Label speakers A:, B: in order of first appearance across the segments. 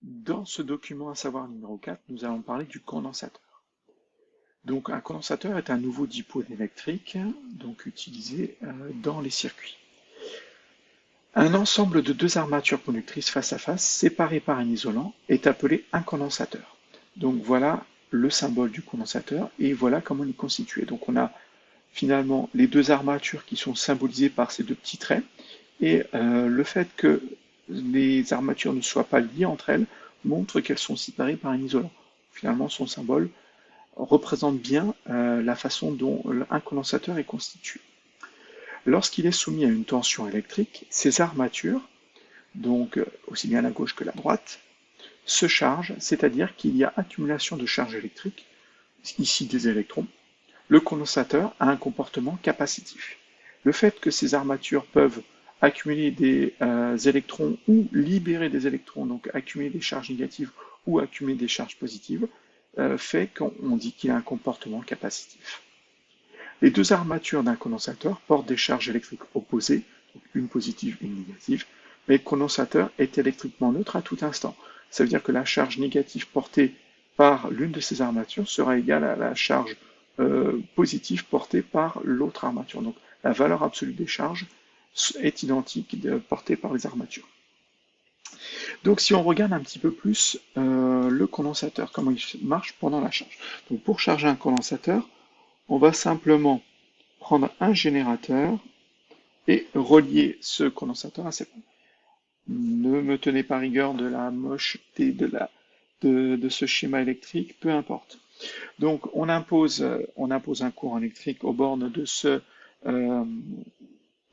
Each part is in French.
A: Dans ce document à savoir numéro 4, nous allons parler du condensateur. Donc un condensateur est un nouveau dipôle électrique donc utilisé dans les circuits. Un ensemble de deux armatures conductrices face à face, séparées par un isolant, est appelé un condensateur. Donc voilà le symbole du condensateur et voilà comment il est constitué. Donc on a finalement les deux armatures qui sont symbolisées par ces deux petits traits et le fait que les armatures ne soient pas liées entre elles montre qu'elles sont séparées par un isolant. Finalement, son symbole représente bien la façon dont un condensateur est constitué. Lorsqu'il est soumis à une tension électrique, ces armatures, donc aussi bien la gauche que la droite, se chargent, c'est-à-dire qu'il y a accumulation de charge électrique, ici des électrons. Le condensateur a un comportement capacitif. Le fait que ces armatures peuvent accumuler des électrons ou libérer des électrons, donc accumuler des charges négatives ou accumuler des charges positives, fait qu'on dit qu'il a un comportement capacitif. Les deux armatures d'un condensateur portent des charges électriques opposées, donc une positive et une négative, mais le condensateur est électriquement neutre à tout instant. Ça veut dire que la charge négative portée par l'une de ces armatures sera égale à la charge positive portée par l'autre armature. Donc la valeur absolue des charges est identique portée par les armatures. Donc si on regarde un petit peu plus le condensateur, comment il marche pendant la charge. Donc pour charger un condensateur, on va simplement prendre un générateur et relier ce condensateur à cette. Ne me tenez pas rigueur de la mocheté de ce schéma électrique, peu importe. Donc on impose un courant électrique aux bornes euh,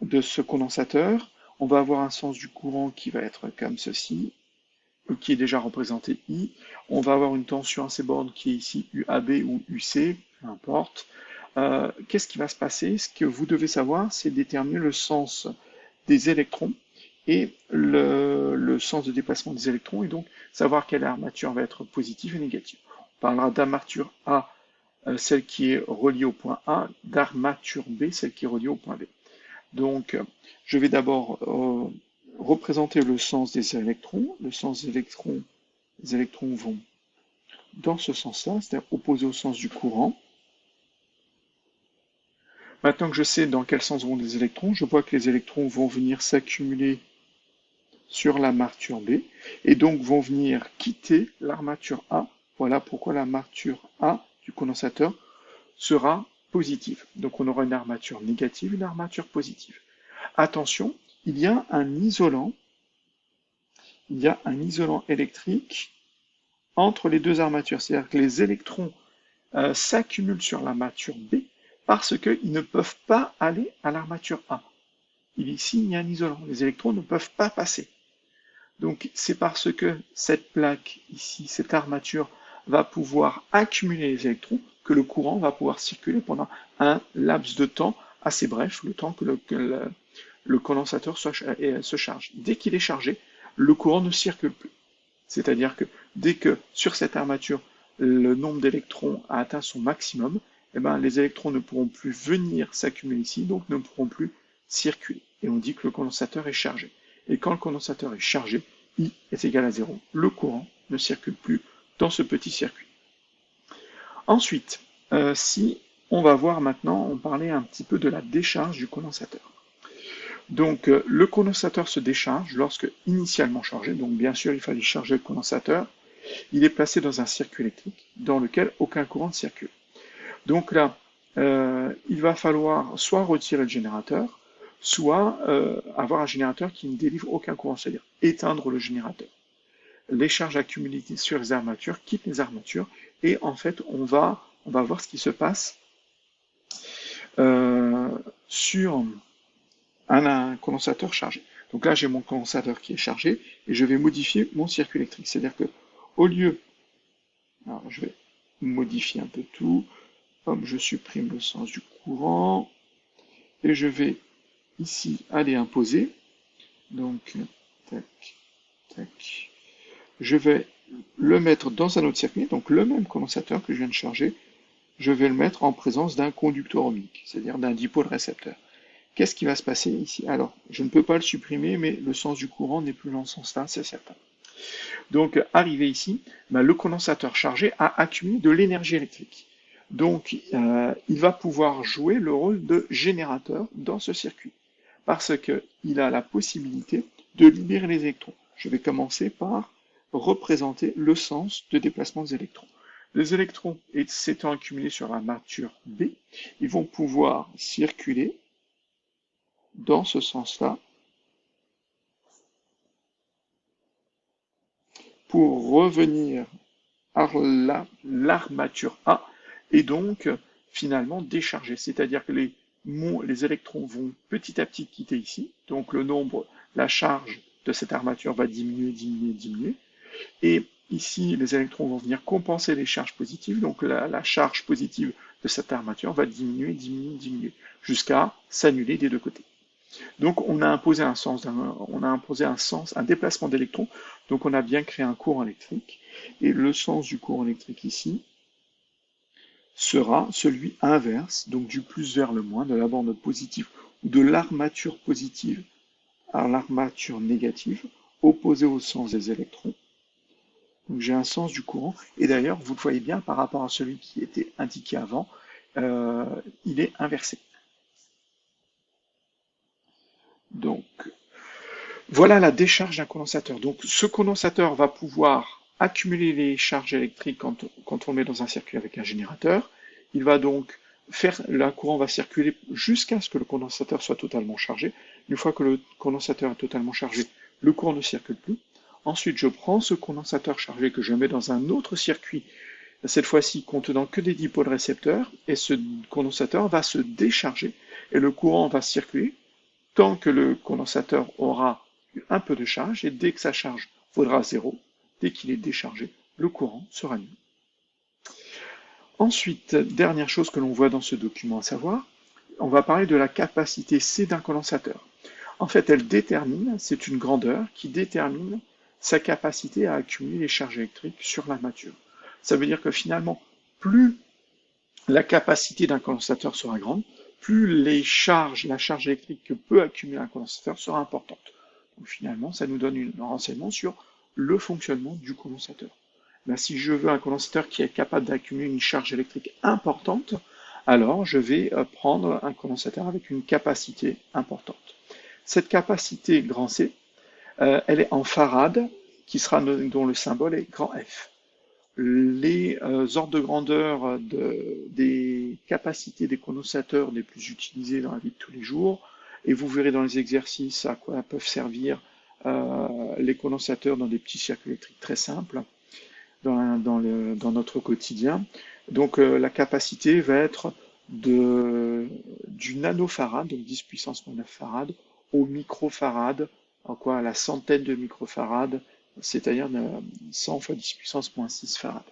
A: de ce condensateur. On va avoir un sens du courant qui va être comme ceci, qui est déjà représenté I. On va avoir une tension à ces bornes qui est ici UAB ou UC, peu importe. Qu'est-ce qui va se passer? Ce que vous devez savoir, c'est déterminer le sens des électrons et le sens de déplacement des électrons, et donc savoir quelle armature va être positive et négative. On parlera d'armature A, celle qui est reliée au point A, d'armature B, celle qui est reliée au point B. Donc, je vais d'abord représenter le sens des électrons. Le sens des électrons, les électrons vont dans ce sens-là, c'est-à-dire opposé au sens du courant. Maintenant que je sais dans quel sens vont les électrons, je vois que les électrons vont venir s'accumuler sur l'armature B et donc vont venir quitter l'armature A. Voilà pourquoi l'armature A du condensateur sera positive. Donc on aura une armature négative, une armature positive. Attention, il y a un isolant électrique entre les deux armatures. C'est-à-dire que les électrons s'accumulent sur l'armature B parce qu'ils ne peuvent pas aller à l'armature A. Ici, il y a un isolant. Les électrons ne peuvent pas passer. Donc, c'est parce que cette plaque ici, cette armature, va pouvoir accumuler les électrons que le courant va pouvoir circuler pendant un laps de temps assez bref, le temps que le condensateur se charge. Dès qu'il est chargé, le courant ne circule plus. C'est-à-dire que dès que sur cette armature, le nombre d'électrons a atteint son maximum, eh ben, les électrons ne pourront plus venir s'accumuler ici, donc ne pourront plus circuler. Et on dit que le condensateur est chargé. Et quand le condensateur est chargé, I est égal à 0. Le courant ne circule plus dans ce petit circuit. Ensuite, si on va voir maintenant, on parlait un petit peu de la décharge du condensateur. Donc le condensateur se décharge lorsque initialement chargé, donc bien sûr il fallait charger le condensateur, il est placé dans un circuit électrique dans lequel aucun courant ne circule. Donc là, il va falloir soit retirer le générateur, soit avoir un générateur qui ne délivre aucun courant, c'est-à-dire éteindre le générateur. Les charges accumulées sur les armatures quittent les armatures et en fait on va voir ce qui se passe sur un condensateur chargé. Donc là, j'ai mon condensateur qui est chargé et je vais modifier mon circuit électrique. C'est-à-dire que au lieu, alors je vais modifier un peu tout, hop, je supprime le sens du courant et je vais ici aller imposer. Donc, tac, tac. Je vais le mettre dans un autre circuit, donc le même condensateur que je viens de charger, je vais le mettre en présence d'un conducteur ohmique, c'est-à-dire d'un dipôle récepteur. Qu'est-ce qui va se passer ici? Alors, je ne peux pas le supprimer, mais le sens du courant n'est plus dans ce sens-là, c'est certain. Donc, arrivé ici, ben, le condensateur chargé a accumulé de l'énergie électrique. Donc, il va pouvoir jouer le rôle de générateur dans ce circuit, parce qu'il a la possibilité de libérer les électrons. Je vais commencer par représenter le sens de déplacement des électrons. Les électrons s'étant accumulés sur l'armature B, ils vont pouvoir circuler dans ce sens-là pour revenir à l'armature A et donc finalement décharger. C'est-à-dire que les électrons vont petit à petit quitter ici, donc la charge de cette armature va diminuer, diminuer, diminuer, et ici les électrons vont venir compenser les charges positives, donc la charge positive de cette armature va diminuer, diminuer, diminuer, jusqu'à s'annuler des deux côtés. Donc on a imposé un déplacement d'électrons, donc on a bien créé un courant électrique, et le sens du courant électrique ici sera celui inverse, donc du plus vers le moins, de la bande positive ou de l'armature positive à l'armature négative, opposée au sens des électrons. Donc j'ai un sens du courant, et d'ailleurs vous le voyez bien par rapport à celui qui était indiqué avant, il est inversé. Donc voilà la décharge d'un condensateur. Donc ce condensateur va pouvoir accumuler les charges électriques quand on le met dans un circuit avec un générateur. Il va donc le courant va circuler jusqu'à ce que le condensateur soit totalement chargé. Une fois que le condensateur est totalement chargé, le courant ne circule plus. Ensuite, je prends ce condensateur chargé que je mets dans un autre circuit, cette fois-ci contenant que des dipôles récepteurs, et ce condensateur va se décharger et le courant va circuler tant que le condensateur aura un peu de charge, et dès que sa charge vaudra 0, dès qu'il est déchargé, le courant sera nul. Ensuite, dernière chose que l'on voit dans ce document à savoir, on va parler de la capacité C d'un condensateur. En fait, c'est une grandeur qui détermine sa capacité à accumuler les charges électriques sur l'armature. Ça veut dire que finalement, plus la capacité d'un condensateur sera grande, plus la charge électrique que peut accumuler un condensateur sera importante. Donc finalement, ça nous donne un renseignement sur le fonctionnement du condensateur. Ben, si je veux un condensateur qui est capable d'accumuler une charge électrique importante, alors je vais prendre un condensateur avec une capacité importante. Cette capacité grand C, elle est en farad, dont le symbole est grand F. Les ordres de grandeur des capacités des condensateurs les plus utilisés dans la vie de tous les jours, et vous verrez dans les exercices à quoi peuvent servir les condensateurs dans des petits circuits électriques très simples dans notre quotidien. Donc la capacité va être du nanofarad, donc 10 puissance moins 9 farad, au microfarad, à la centaine de microfarad, c'est-à-dire 100 fois 10 puissance moins 6 farad.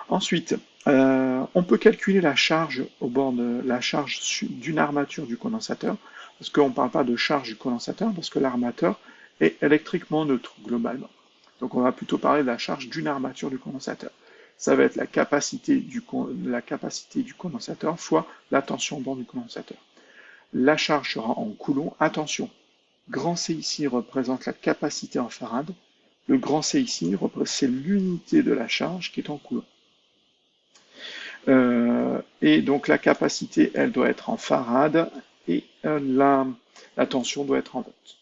A: Ensuite, on peut calculer la charge d'une armature du condensateur, parce qu'on ne parle pas de charge du condensateur, parce que l'armateur est électriquement neutre, globalement. Donc on va plutôt parler de la charge d'une armature du condensateur. Ça va être la capacité du condensateur fois la tension au bord du condensateur. La charge sera en coulombs. Attention, grand C ici représente la capacité en farad. Le grand C ici, c'est l'unité de la charge qui est en coulomb. Et donc la capacité, elle doit être en farad et la tension doit être en volts.